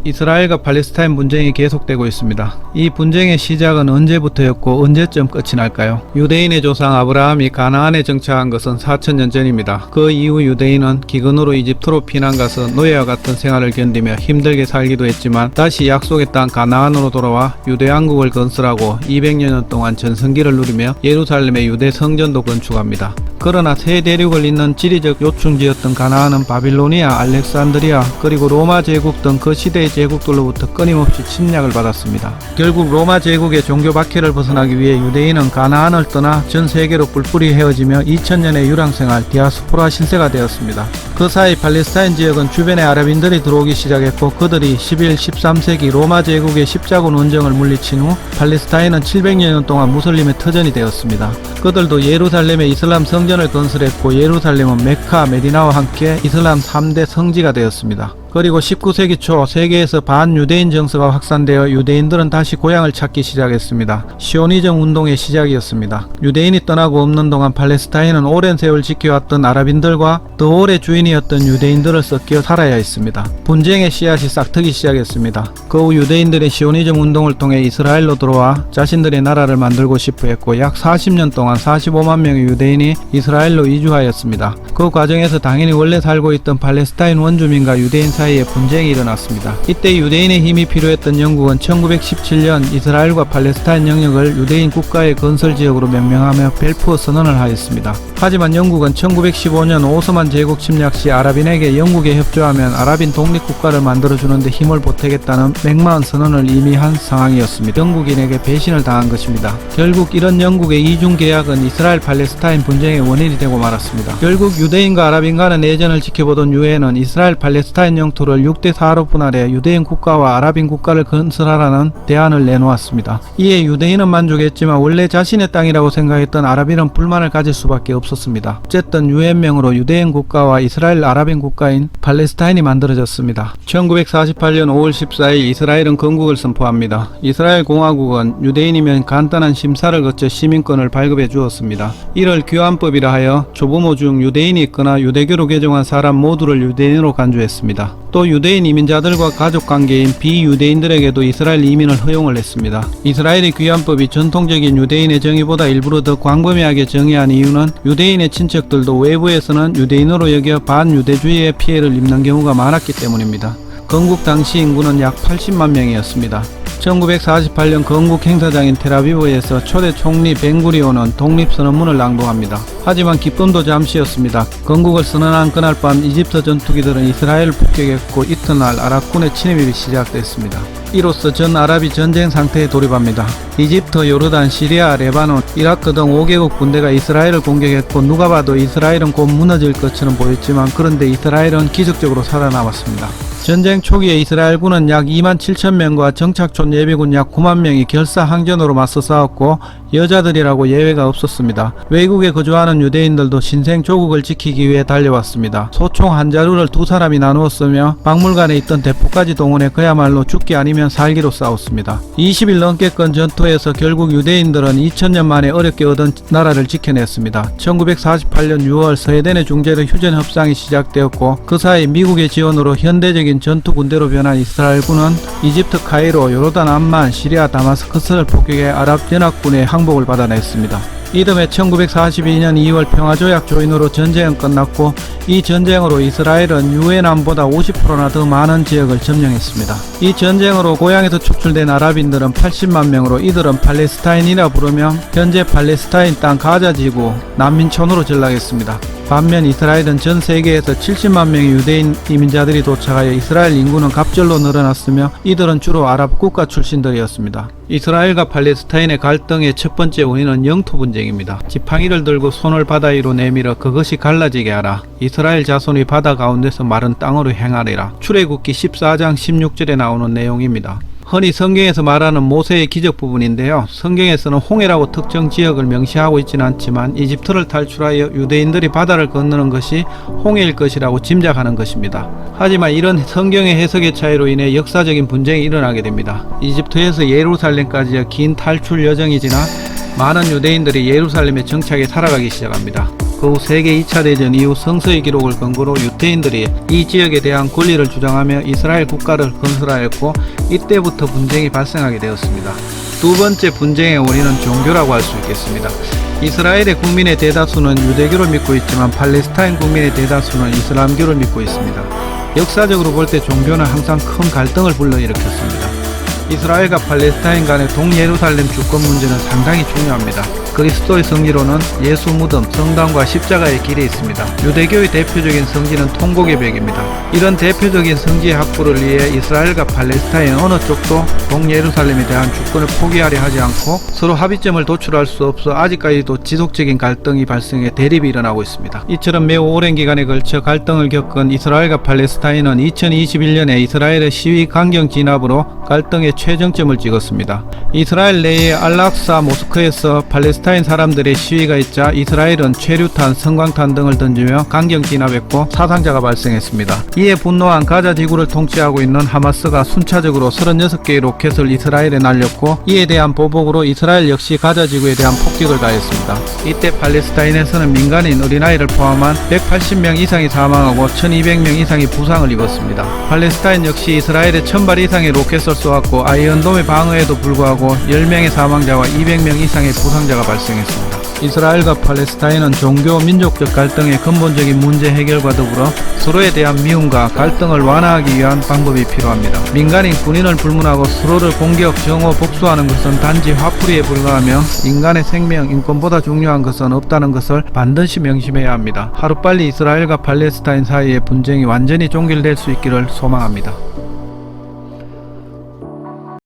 이스라엘과 팔레스타인 분쟁이 계속되고 있습니다. 이 분쟁의 시작은 언제부터였고 언제쯤 끝이 날까요? 유대인의 조상 아브라함이 가나안에 정착한 것은 4000년 전입니다. 그 이후 유대인은 기근으로 이집트로 피난 가서 노예와 같은 생활을 견디며 힘들게 살기도 했지만 다시 약속의 땅 가나안으로 돌아와 유대 왕국을 건설하고 200여 년 동안 전성기를 누리며 예루살렘의 유대 성전도 건축합니다. 그러나 세 대륙을 잇는 지리적 요충지였던 가나안은 바빌로니아, 알렉산드리아, 그리고 로마 제국 등 그 시대의 제국들로부터 끊임없이 침략을 받았습니다. 결국 로마 제국의 종교 박해를 벗어나기 위해 유대인은 가나안을 떠나 전 세계로 뿔뿔이 헤어지며 2000년의 유랑생활 디아스포라 신세가 되었습니다. 그 사이 팔레스타인 지역은 주변의 아랍인들이 들어오기 시작했고 그들이 11, 13세기 로마 제국의 십자군 원정을 물리친 후 팔레스타인은 700여 년 동안 무슬림의 터전이 되었습니다. 그들도 예루살렘에 이슬람 성전을 건설했고 예루살렘은 메카, 메디나와 함께 이슬람 3대 성지가 되었습니다. 그리고 19세기 초 세계에서 반유대인 정서가 확산되어 유대인들은 다시 고향을 찾기 시작했습니다. 시오니즘 운동의 시작이었습니다. 유대인이 떠나고 없는 동안 팔레스타인은 오랜 세월 지켜왔던 아랍인들과 더 오래 주인이었던 유대인들을 섞여 살아야 했습니다. 분쟁의 씨앗이 싹트기 시작했습니다. 그 후 유대인들의 시오니즘 운동을 통해 이스라엘로 들어와 자신들의 나라를 만들고 싶어 했고 약 40년 동안 45만 명의 유대인이 이스라엘로 이주하였습니다. 그 과정에서 당연히 원래 살고 있던 팔레스타인 원주민과 유대인 사이에 분쟁이 일어났습니다. 이때 유대인의 힘이 필요했던 영국은 1917년 이스라엘과 팔레스타인 영역을 유대인 국가의 건설 지역으로 명명하며 벨푸어 선언을 하였습니다. 하지만 영국은 1915년 오스만 제국 침략 시 아랍인에게 영국에 협조하면 아랍인 독립국가를 만들어주는데 힘을 보태겠다는 맥마흔 선언을 이미 한 상황이었습니다. 영국인에게 배신을 당한 것입니다. 결국 이런 영국의 이중 계약은 이스라엘 팔레스타인 분쟁의 원인이 되고 말았습니다. 결국 유대인과 아랍인 간의 내전을 지켜보던 유엔은 이스라엘 팔레스타인 영토를 6대4로 분할해 유대인 국가와 아랍인 국가를 건설하라는 대안을 내놓았습니다. 이에 유대인은 만족했지만 원래 자신의 땅이라고 생각했던 아랍인은 불만을 가질 수밖에 없었습니다. 어쨌든 유엔명으로 유대인 국가와 이스라엘 아랍인 국가인 팔레스타인이 만들어졌습니다. 1948년 5월 14일 이스라엘은 건국을 선포합니다. 이스라엘 공화국은 유대인이면 간단한 심사를 거쳐 시민권을 발급해 주었습니다. 이를 규환법이라 하여 조부모 중 유대인이 있거나 유대교로 개종한 사람 모두를 유대인으로 간주했습니다. 또 유대인 이민자들과 가족관계인 비유대인들에게도 이스라엘 이민을 허용을 했습니다. 이스라엘의 귀환법이 전통적인 유대인의 정의보다 일부러 더 광범위하게 정의한 이유는 유대인의 친척들도 외부에서는 유대인으로 여겨 반유대주의의 피해를 입는 경우가 많았기 때문입니다. 건국 당시 인구는 약 80만 명이었습니다. 1948년 건국 행사장인 텔아비브에서 초대 총리 벤구리온은 독립선언문을 낭독합니다. 하지만 기쁨도 잠시였습니다. 건국을 선언한 그날 밤 이집트 전투기들은 이스라엘을 폭격했고 이튿날 아랍군의 침입이 시작됐습니다. 이로써 전 아랍이 전쟁 상태에 돌입합니다. 이집트, 요르단, 시리아, 레바논, 이라크 등 5개국 군대가 이스라엘을 공격했고 누가 봐도 이스라엘은 곧 무너질 것처럼 보였지만 그런데 이스라엘은 기적적으로 살아남았습니다. 전쟁 초기에 이스라엘군은 약 27,000명과 정착촌 예비군 약 9만 명이 결사항전으로 맞서 싸웠고 여자들이라고 예외가 없었습니다. 외국에 거주하는 유대인들도 신생 조국을 지키기 위해 달려왔습니다. 소총 한 자루를 두 사람이 나누었으며 박물관에 있던 대포까지 동원해 그야말로 죽기 아니면 살기로 싸웠습니다. 20일 넘게건 전투에서 결국 유대인들은 2000년 만에 어렵게 얻은 나라를 지켜냈습니다. 1948년 6월 스웨덴의 중재로 휴전 협상이 시작되었고 그 사이 미국의 지원으로 현대적인 전투 군대로 변한 이스라엘군은 이집트 카이로, 요르단 암만, 시리아 다마스커스를 폭격해 아랍 연합군의 항복을 받아냈습니다. 이듬해 1942년 2월 평화조약 조인으로 전쟁은 끝났고 이 전쟁으로 이스라엘은 유엔안보다 50%나 더 많은 지역을 점령했습니다. 이 전쟁으로 고향에서 축출된 아랍인들은 80만 명으로 이들은 팔레스타인이라 부르며 현재 팔레스타인 땅 가자지구 난민촌으로 전락했습니다. 반면 이스라엘은 전 세계에서 70만 명의 유대인 이민자들이 도착하여 이스라엘 인구는 갑절로 늘어났으며 이들은 주로 아랍 국가 출신들이었습니다. 이스라엘과 팔레스타인의 갈등의 첫 번째 원인은 영토 분쟁입니다. 지팡이를 들고 손을 바다 위로 내밀어 그것이 갈라지게 하라. 이스라엘 자손이 바다 가운데서 마른 땅으로 행하리라. 출애굽기 14장 16절에 나오는 내용입니다. 흔히 성경에서 말하는 모세의 기적 부분인데요. 성경에서는 홍해라고 특정 지역을 명시하고 있지는 않지만 이집트를 탈출하여 유대인들이 바다를 건너는 것이 홍해일 것이라고 짐작하는 것입니다. 하지만 이런 성경의 해석의 차이로 인해 역사적인 분쟁이 일어나게 됩니다. 이집트에서 예루살렘까지의 긴 탈출 여정이 지나 많은 유대인들이 예루살렘에 정착해 살아가기 시작합니다. 그 후 세계 2차 대전 이후 성서의 기록을 근거로 유대인들이 이 지역에 대한 권리를 주장하며 이스라엘 국가를 건설하였고 이때부터 분쟁이 발생하게 되었습니다. 두 번째 분쟁의 원인은 종교라고 할 수 있겠습니다. 이스라엘의 국민의 대다수는 유대교를 믿고 있지만 팔레스타인 국민의 대다수는 이슬람교를 믿고 있습니다. 역사적으로 볼 때 종교는 항상 큰 갈등을 불러일으켰습니다. 이스라엘과 팔레스타인 간의 동예루살렘 주권 문제는 상당히 중요합니다. 그리스도의 성지로는 예수 무덤, 성당과 십자가의 길이 있습니다. 유대교의 대표적인 성지는 통곡의 벽입니다. 이런 대표적인 성지의 확보를 위해 이스라엘과 팔레스타인 어느 쪽도 동예루살렘에 대한 주권을 포기하려 하지 않고 서로 합의점을 도출할 수 없어 아직까지도 지속적인 갈등이 발생해 대립이 일어나고 있습니다. 이처럼 매우 오랜 기간에 걸쳐 갈등을 겪은 이스라엘과 팔레스타인은 2021년에 이스라엘의 시위 강경 진압으로 갈등의 최정점을 찍었습니다. 이스라엘 내의 알락사 모스크에서 팔레스타인 사람들의 시위가 있자 이스라엘은 최루탄, 성광탄 등을 던지며 강경 진압했고 사상자가 발생했습니다. 이에 분노한 가자 지구를 통치하고 있는 하마스가 순차적으로 36개의 로켓을 이스라엘에 날렸고 이에 대한 보복으로 이스라엘 역시 가자 지구에 대한 폭격을 가했습니다. 이때 팔레스타인에서는 민간인 어린아이를 포함한 180명 이상이 사망하고 1200명 이상이 부상을 입었습니다. 팔레스타인 역시 이스라엘에 1000발 이상의 로켓을 쏘았고 아이언돔의 방어에도 불구하고 10명의 사망자와 200명 이상의 부상자가 발생했습니다. 이스라엘과 팔레스타인은 종교, 민족적 갈등의 근본적인 문제 해결과 더불어 서로에 대한 미움과 갈등을 완화하기 위한 방법이 필요합니다. 민간인 군인을 불문하고 서로를 공격, 정오, 복수하는 것은 단지 화풀이에 불과하며 인간의 생명, 인권보다 중요한 것은 없다는 것을 반드시 명심해야 합니다. 하루빨리 이스라엘과 팔레스타인 사이의 분쟁이 완전히 종결될 수 있기를 소망합니다.